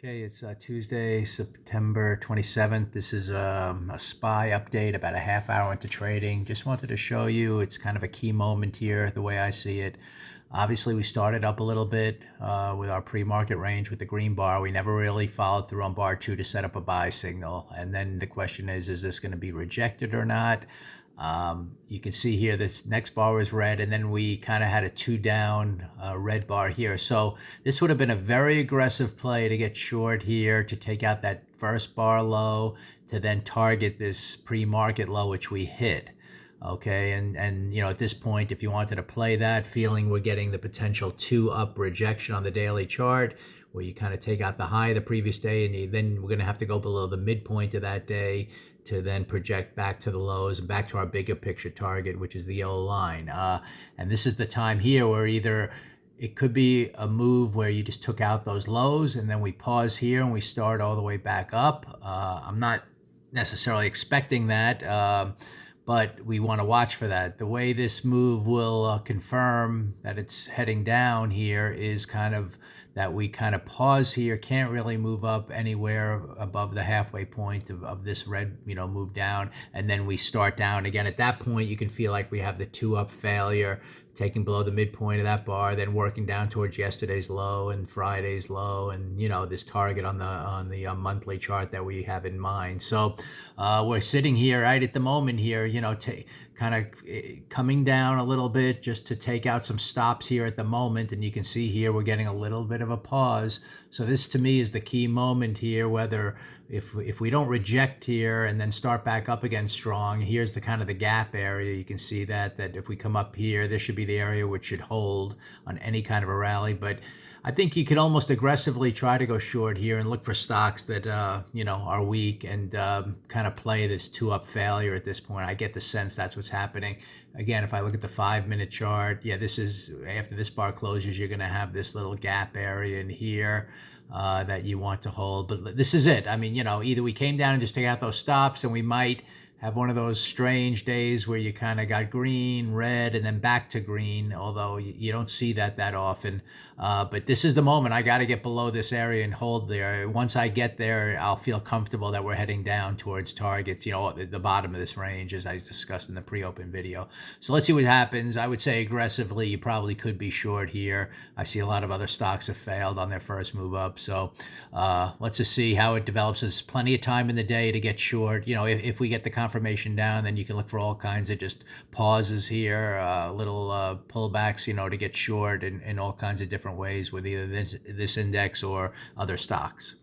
Okay, it's Tuesday, September 27th. This is a SPY update about a half hour into trading. Just wanted to show you, it's kind of a key moment here, the way I see it. Obviously, we started up a little bit with our pre-market range with the green bar. We never really followed through on bar 2 to set up a buy signal. And then the question is this going to be rejected or not? You can see here this next bar was red, and then we kind of had a 2 down red bar here. So this would have been a very aggressive play to get short here, to take out that first bar low, to then target this pre-market low, which we hit. Okay, and at this point, if you wanted to play that, feeling we're getting the potential 2 up rejection on the daily chart, where you kind of take out the high of the previous day, and then we're going to have to go below the midpoint of that day to then project back to the lows and back to our bigger picture target, which is the yellow line. And this is the time here where either it could be a move where you just took out those lows and then we pause here and we start all the way back up. I'm not necessarily expecting that, but we want to watch for that. The way this move will confirm that it's heading down here is kind of that we kind of pause here, can't really move up anywhere above the halfway point of this red, move down, and then we start down again. At that point, you can feel like we have the 2 up failure, taking below the midpoint of that bar, then working down towards yesterday's low and Friday's low, and this target on the monthly chart that we have in mind. So we're sitting here right at the moment here, kind of coming down a little bit just to take out some stops here at the moment, and you can see here we're getting a little bit of a pause. So this to me is the key moment here, whether if we don't reject here and then start back up again strong, here's the kind of the gap area. You can see that if we come up here, this should be the area which should hold on any kind of a rally. But I think you could almost aggressively try to go short here and look for stocks that are weak and kind of play this 2 up failure at this point. I get the sense that's what's happening. Again, if I look at the 5-minute chart, this is after this bar closes, you're going to have this little gap area in here that you want to hold. But this is it. I mean, either we came down and just take out those stops, and we might have one of those strange days where you kind of got green, red, and then back to green, although you don't see that often. But this is the moment. I got to get below this area and hold there. Once I get there, I'll feel comfortable that we're heading down towards targets, the bottom of this range, as I discussed in the pre-open video. So let's see what happens. I would say aggressively, you probably could be short here. I see a lot of other stocks have failed on their first move up. So let's just see how it develops. There's plenty of time in the day to get short. If we get the confirmation down, then you can look for all kinds of just pauses here, little pullbacks, to get short in all kinds of different ways with either this index or other stocks.